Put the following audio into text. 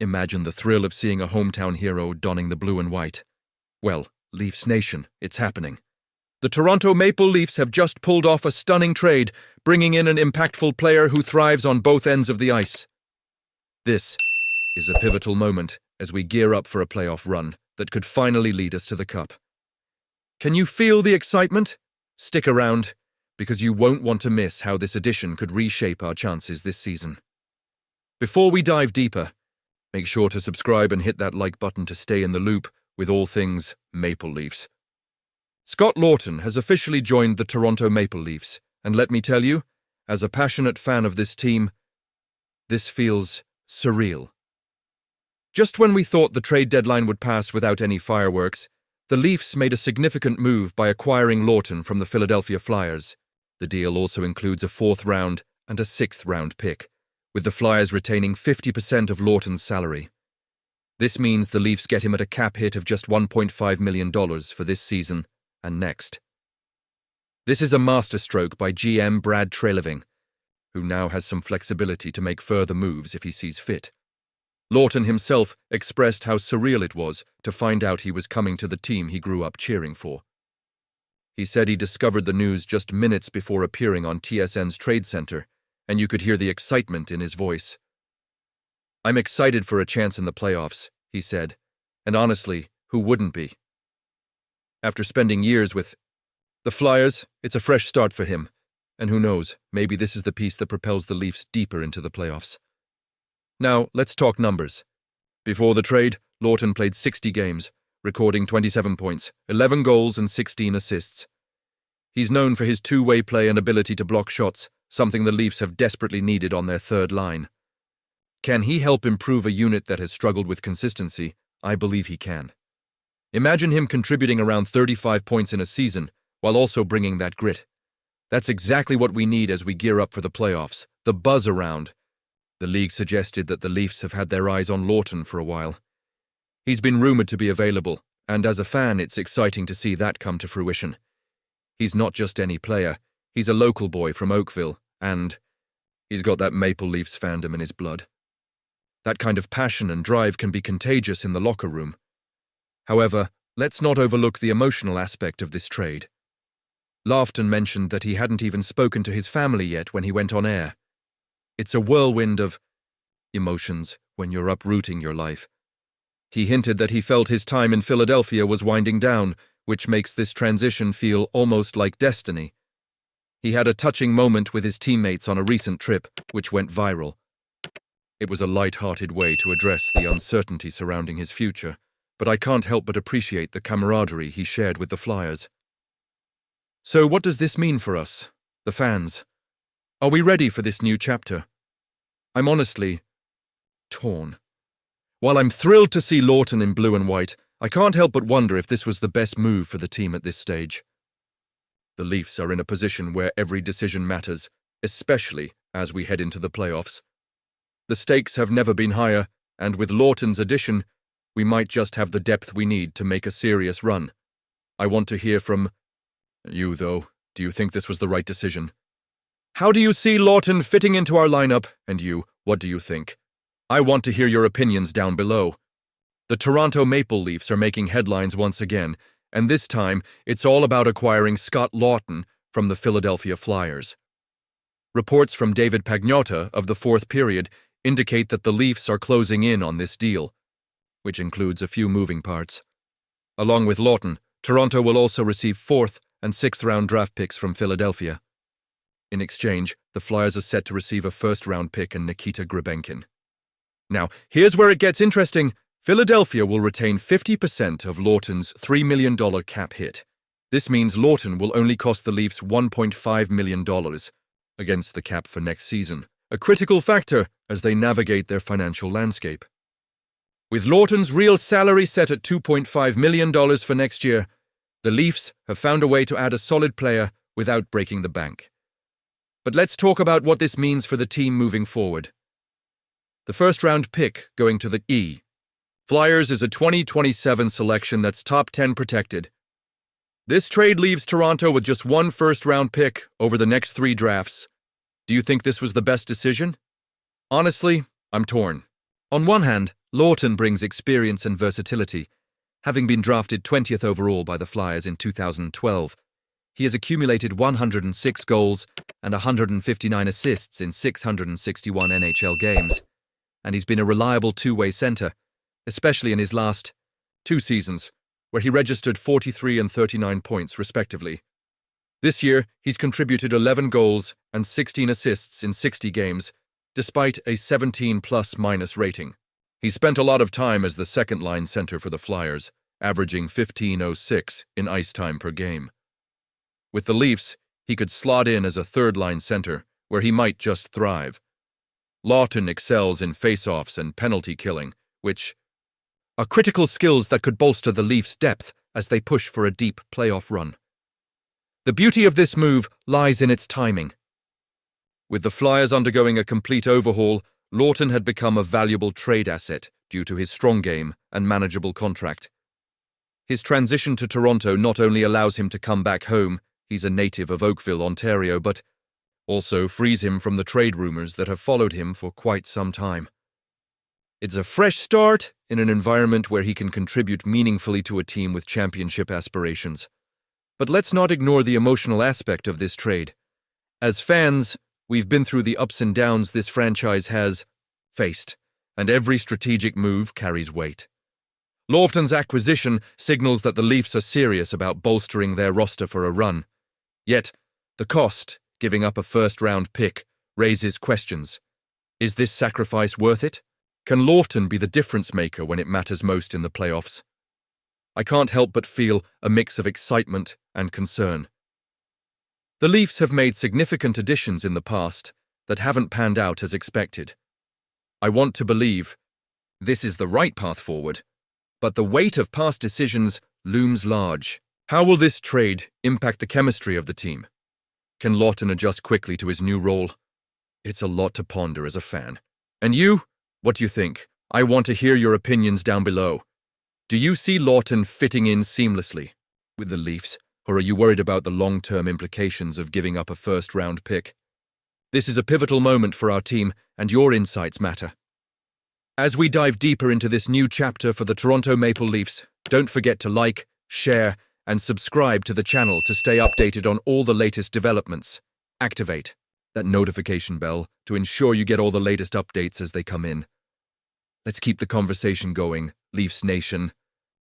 Imagine the thrill of seeing a hometown hero donning the blue and white. Well, Leafs Nation, it's happening. The Toronto Maple Leafs have just pulled off a stunning trade, bringing in an impactful player who thrives on both ends of the ice. This is a pivotal moment as we gear up for a playoff run that could finally lead us to the Cup. Can you feel the excitement? Stick around, because you won't want to miss how this addition could reshape our chances this season. Before we dive deeper, make sure to subscribe and hit that like button to stay in the loop with all things Maple Leafs. Scott Laughton has officially joined the Toronto Maple Leafs, and let me tell you, as a passionate fan of this team, this feels surreal. Just when we thought the trade deadline would pass without any fireworks, the Leafs made a significant move by acquiring Laughton from the Philadelphia Flyers. The deal also includes a 4th round and a 6th round pick, with the Flyers retaining 50% of Laughton's salary. This means the Leafs get him at a cap hit of just $1.5 million for this season and next. This is a masterstroke by GM Brad Treliving, who now has some flexibility to make further moves if he sees fit. Laughton himself expressed how surreal it was to find out he was coming to the team he grew up cheering for. He said he discovered the news just minutes before appearing on TSN's Trade Center, and you could hear the excitement in his voice. "I'm excited for a chance in the playoffs," he said, and honestly, who wouldn't be? After spending years with the Flyers, it's a fresh start for him, and who knows, maybe this is the piece that propels the Leafs deeper into the playoffs. Now, let's talk numbers. Before the trade, Laughton played 60 games, recording 27 points, 11 goals and 16 assists. He's known for his two-way play and ability to block shots, something the Leafs have desperately needed on their third line. Can he help improve a unit that has struggled with consistency? I believe he can. Imagine him contributing around 35 points in a season, while also bringing that grit. That's exactly what we need as we gear up for the playoffs, the buzz around. The league suggested that the Leafs have had their eyes on Laughton for a while. He's been rumored to be available, and as a fan, it's exciting to see that come to fruition. He's not just any player, he's a local boy from Oakville, and he's got that Maple Leafs fandom in his blood. That kind of passion and drive can be contagious in the locker room. However, let's not overlook the emotional aspect of this trade. Laughton mentioned that he hadn't even spoken to his family yet when he went on air. It's a whirlwind of emotions when you're uprooting your life. He hinted that he felt his time in Philadelphia was winding down, which makes this transition feel almost like destiny. He had a touching moment with his teammates on a recent trip, which went viral. It was a light-hearted way to address the uncertainty surrounding his future, but I can't help but appreciate the camaraderie he shared with the Flyers. So what does this mean for us, the fans? Are we ready for this new chapter? I'm honestly torn. While I'm thrilled to see Laughton in blue and white, I can't help but wonder if this was the best move for the team at this stage. The Leafs are in a position where every decision matters, especially as we head into the playoffs. The stakes have never been higher, and with Laughton's addition, we might just have the depth we need to make a serious run. I want to hear from you, though. Do you think this was the right decision? How do you see Laughton fitting into our lineup? And you, what do you think? I want to hear your opinions down below. The Toronto Maple Leafs are making headlines once again, and this time it's all about acquiring Scott Laughton from the Philadelphia Flyers. Reports from David Pagnotta of the Fourth Period indicate that the Leafs are closing in on this deal, which includes a few moving parts. Along with Laughton, Toronto will also receive 4th and 6th round draft picks from Philadelphia. In exchange, the Flyers are set to receive a 1st-round pick and Nikita Gribenkin. Now, here's where it gets interesting. Philadelphia will retain 50% of Laughton's $3 million cap hit. This means Laughton will only cost the Leafs $1.5 million against the cap for next season, a critical factor as they navigate their financial landscape. With Laughton's real salary set at $2.5 million for next year, the Leafs have found a way to add a solid player without breaking the bank. But let's talk about what this means for the team moving forward. The 1st-round pick going to the Flyers is a 2027 selection that's top 10 protected. This trade leaves Toronto with just one 1st-round pick over the next 3 drafts. Do you think this was the best decision? Honestly, I'm torn. On one hand, Laughton brings experience and versatility. Having been drafted 20th overall by the Flyers in 2012, he has accumulated 106 goals and 159 assists in 661 NHL games, and he's been a reliable two-way center, especially in his last 2 seasons, where he registered 43 and 39 points respectively. This year, he's contributed 11 goals and 16 assists in 60 games, despite a 17+- rating. He spent a lot of time as the second-line center for the Flyers, averaging 15.06 in ice time per game. With the Leafs, he could slot in as a third-line center, where he might just thrive. Laughton excels in face-offs and penalty killing, which are critical skills that could bolster the Leafs' depth as they push for a deep playoff run. The beauty of this move lies in its timing. With the Flyers undergoing a complete overhaul, Laughton had become a valuable trade asset due to his strong game and manageable contract. His transition to Toronto not only allows him to come back home, he's a native of Oakville, Ontario, but also frees him from the trade rumors that have followed him for quite some time. It's a fresh start in an environment where he can contribute meaningfully to a team with championship aspirations. But let's not ignore the emotional aspect of this trade. As fans, we've been through the ups and downs this franchise has faced, and every strategic move carries weight. Laughton's acquisition signals that the Leafs are serious about bolstering their roster for a run. Yet, the cost, giving up a first-round pick, raises questions. Is this sacrifice worth it? Can Laughton be the difference-maker when it matters most in the playoffs? I can't help but feel a mix of excitement and concern. The Leafs have made significant additions in the past that haven't panned out as expected. I want to believe this is the right path forward, but the weight of past decisions looms large. How will this trade impact the chemistry of the team? Can Laughton adjust quickly to his new role? It's a lot to ponder as a fan. And you? What do you think? I want to hear your opinions down below. Do you see Laughton fitting in seamlessly with the Leafs, or are you worried about the long-term implications of giving up a first-round pick? This is a pivotal moment for our team, and your insights matter. As we dive deeper into this new chapter for the Toronto Maple Leafs, don't forget to like, share, and subscribe to the channel to stay updated on all the latest developments. Activate that notification bell to ensure you get all the latest updates as they come in. Let's keep the conversation going, Leafs Nation.